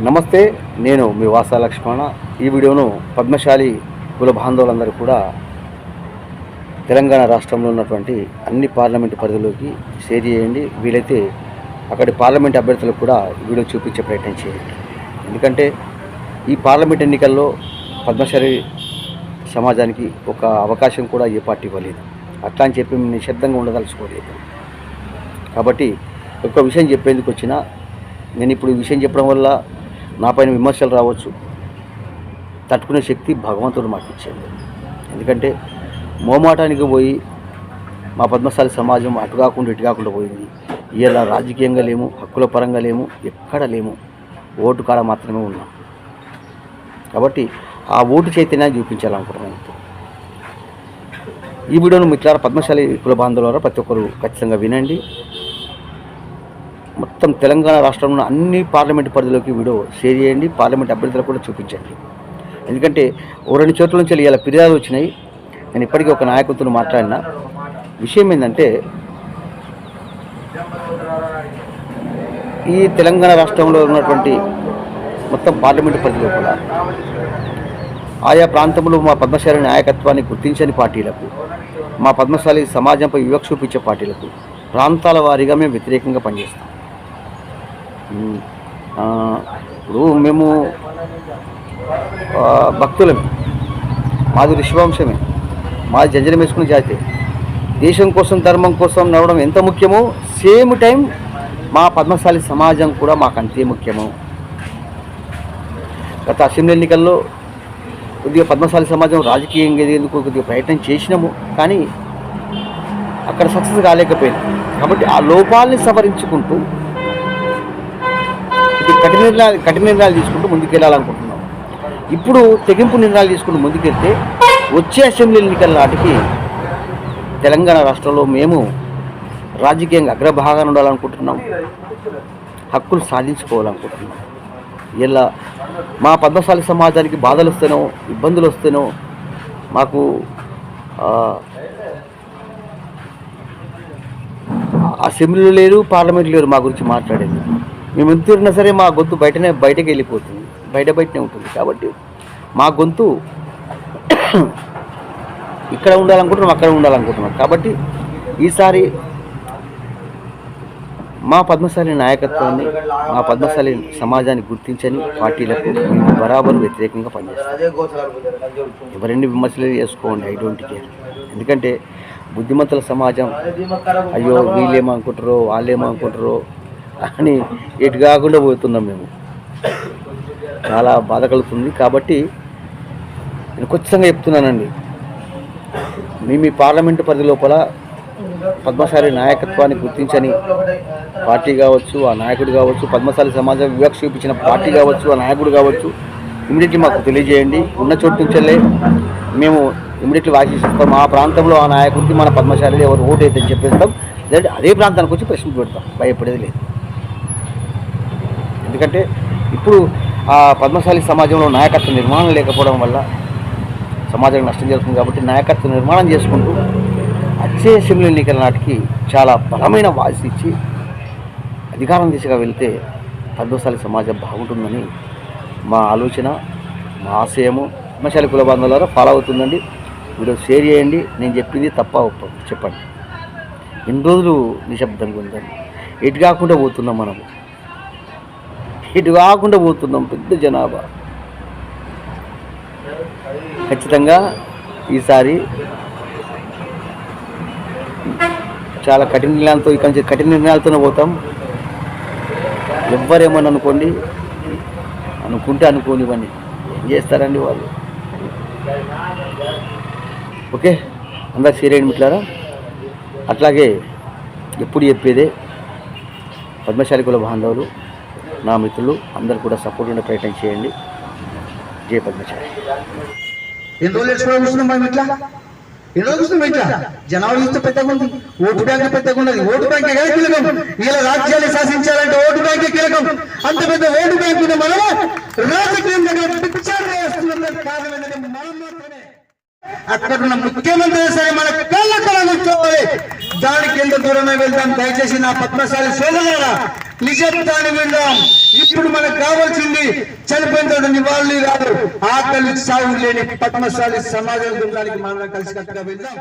నమస్తే, నేను మీ వాసా లక్ష్మణ. ఈ వీడియోను పద్మశాలి కుల బాంధవులందరూ కూడా తెలంగాణ రాష్ట్రంలో ఉన్నటువంటి అన్ని పార్లమెంటు పరిధిలోకి షేర్ చేయండి. వీలైతే అక్కడి పార్లమెంట్ అభ్యర్థులకు కూడా వీడియో చూపించే ప్రయత్నం చేయండి. ఎందుకంటే ఈ పార్లమెంట్ ఎన్నికల్లో పద్మశాలి సమాజానికి ఒక అవకాశం కూడా ఏ పార్టీ ఇవ్వలేదు. అట్లా అని చెప్పి నిశ్శబ్దంగా ఉండదలుచుకోలేదు. కాబట్టి ఒక విషయం చెప్పేందుకు వచ్చినా నేను ఇప్పుడు ఈ విషయం చెప్పడం వల్ల నా పైన విమర్శలు రావచ్చు. తట్టుకునే శక్తి భగవంతుడు మాకు ఇచ్చాడు. ఎందుకంటే మోమాటానికి పోయి మా పద్మశాలి సమాజం అటు కాకుండా ఇటు కాకుండా పోయింది. ఇలా రాజకీయంగా లేము, హక్కుల పరంగా లేము, ఎక్కడ లేము, ఓటు కాడ మాత్రమే ఉన్నాం. కాబట్టి ఆ ఓటు చైతన్యాన్ని చూపించాలనుకుంటున్నాను. ఈ వీడియోను మిత్రులారా, పద్మశాలి కుల బాంధవులారా ప్రతి ఒక్కరు ఖచ్చితంగా వినండి. మొత్తం తెలంగాణ రాష్ట్రంలో అన్ని పార్లమెంటు పరిధిలోకి వీడియో షేర్ చేయండి. పార్లమెంట్ అభ్యర్థులకు కూడా చూపించండి. ఎందుకంటే ఓ 2 చోట్ల నుంచి ఇలా ఫిర్యాదులు వచ్చినాయి. నేను ఇప్పటికీ ఒక నాయకుడితో మాట్లాడిన విషయం ఏంటంటే, ఈ తెలంగాణ రాష్ట్రంలో ఉన్నటువంటి మొత్తం పార్లమెంటు పరిధిలో కూడా ఆయా ప్రాంతంలో మా పద్మశాలి నాయకత్వాన్ని గుర్తించని పార్టీలకు, మా పద్మశాలి సమాజంపై వివక్ష చూపించే పార్టీలకు ప్రాంతాల వారీగా మేము వ్యతిరేకంగా పనిచేస్తాం. ఇప్పుడు మేము భక్తులమే, మాది ఋషివంశమే, మాది జంజరం వేసుకునే జాతి. దేశం కోసం ధర్మం కోసం నడవడం ఎంత ముఖ్యమో సేమ్ టైం మా పద్మశాలి సమాజం కూడా మాకు అంతే ముఖ్యము. గత అసెంబ్లీ ఎన్నికల్లో కొద్దిగా పద్మశాలి సమాజం రాజకీయంగా ఎదిగేందుకు కొద్దిగా ప్రయత్నం చేసినాము, కానీ అక్కడ సక్సెస్ కాలేకపోయింది. కాబట్టి ఆ లోపాలని సవరించుకుంటూ కఠిన నిర్ణయాలు తీసుకుంటూ ముందుకెళ్ళాలనుకుంటున్నాం. ఇప్పుడు తెగింపు నిర్ణయాలు తీసుకుంటూ ముందుకెళ్తే వచ్చే అసెంబ్లీ ఎన్నికల నాటికి తెలంగాణ రాష్ట్రంలో మేము రాజకీయంగా అగ్రభాగాన్ని ఉండాలనుకుంటున్నాం, హక్కులు సాధించుకోవాలనుకుంటున్నాం. ఇలా మా పద్మశాలి సమాజానికి బాధలు వస్తేనో ఇబ్బందులు వస్తేనో మాకు అసెంబ్లీలో లేరు, పార్లమెంట్లో లేరు మా గురించి మాట్లాడేది. మేము ఎంత తిరిగినా సరే మా గొంతు బయటకు వెళ్ళిపోతుంది, బయటనే ఉంటుంది. కాబట్టి మా గొంతు ఇక్కడ ఉండాలనుకుంటున్నాం, అక్కడ ఉండాలనుకుంటున్నాం. కాబట్టి ఈసారి మా పద్మశాలి నాయకత్వాన్ని, మా పద్మశాలి సమాజాన్ని గుర్తించని పార్టీలకు మేము బరాబరు వ్యతిరేకంగా పనిచేస్తాం. ఎవరెన్ని విమర్శలు చేసుకోండి, ఐ డోంట్ కేర్. ఎందుకంటే బుద్ధిమంతుల సమాజం అయ్యో వీళ్ళేమో అనుకుంటారో వాళ్ళేమో అనుకుంటారో అని ఎటు కాకుండా పోతున్నాం. మేము చాలా బాధ కలుగుతుంది. కాబట్టి నేను ఖచ్చితంగా చెప్తున్నానండి, మేము ఈ పార్లమెంటు పరిధి లోపల పద్మశాలి నాయకత్వాన్ని గుర్తించని పార్టీ కావచ్చు, ఆ నాయకుడు కావచ్చు, పద్మశాలి సమాజం వివక్ష చూపించిన పార్టీ కావచ్చు, ఆ నాయకుడు కావచ్చు, ఇమీడియట్లీ మాకు తెలియజేయండి. ఉన్న చోటు నుంచెల్లే మేము ఇమీడియట్లీ వాసిస్తాం. ఆ ప్రాంతంలో ఆ నాయకుడికి మన పద్మశాలి ఎవరు ఓటు అయితే చెప్పేస్తాం, లేదంటే అదే ప్రాంతానికి వచ్చి ప్రశ్నలు పెడతాం. భయపడేది లేదు. ఎందుకంటే ఇప్పుడు ఆ పద్మశాలి సమాజంలో నాయకత్వ నిర్మాణం లేకపోవడం వల్ల సమాజానికి నష్టం జరుగుతుంది. కాబట్టి నాయకత్వ నిర్మాణం చేసుకుంటూ వచ్చే అసెంబ్లీ ఎన్నికల నాటికి చాలా బలమైన వాయిస్ ఇచ్చి అధికారం దిశగా వెళ్తే పద్మశాలి సమాజం బాగుంటుందని మా ఆలోచన, మా ఆశయము. పద్మశాలి కుల బాంధవులారా ఫాలో అవుతుందండి. వీడియో షేర్ చేయండి. నేను చెప్పింది తప్ప ఒప్ప చెప్పండి. ఎన్ని రోజులు నిశ్శబ్దంగా ఉందండి. ఎటు కాకుండా పోతున్నాం, మనము ఎటు కాకుండా పోతున్నాం. పెద్ద జనాభా. ఖచ్చితంగా ఈసారి చాలా కఠిన నిర్ణయాలతో, ఇక్కడి నుంచి కఠిన నిర్ణయాలతోనే పోతాం. ఎవ్వరేమని అనుకోండి, అనుకుంటే అనుకోనివ్వండి, ఏం చేస్తారండి వాళ్ళు. ఓకే, అందరు షేర్ చేయండి మిత్రులారా. అట్లాగే ఎప్పుడు చెప్పేదే, పద్మశాలి కుల బాంధవులు, నా మిత్రులు అందరూ కూడా సపోర్ట్ ఉండే ప్రయత్నం చేయండి. జై పద్మశాలి. ఎన్ని రోజులు చూస్తున్నాం మనం ఇట్లా, ఎన్ని రోజులు చూస్తున్నాం ఇట్లా. జనాభా చూస్తే పెద్దగా ఉంది, ఓటు బ్యాంక్ పెద్దగా ఉన్నది. ఓటు బ్యాంకే కదా కీలకం. ఇలా రాజ్యాన్ని శాసించాలంటే ఓటు బ్యాంకే కీలకం. అంత పెద్ద ఓటు బ్యాంక్ ఉన్న మనం రాజకీయం దగ్గర పిక్చర్ వేస్తున్నది కారణం ఏంటంటే మనం మాత్రమే. అక్కడున్న ముఖ్యమంత్రి సరే మన కళ్ళ కూర్చోవాలి. దానికి ఎంత దూరమే వెళ్తాం. దయచేసి నా పద్మశాలి సోదరులారా, నిజత్వాన్ని విందాం. ఇప్పుడు మనకు కావాల్సింది చనిపోయిన తర్వాత నివాళులు కాదు, ఆకలి సాగు లేని పద్మశాలి సమాజం గురించి మనం కలిసికట్టుగా వెళ్దాం.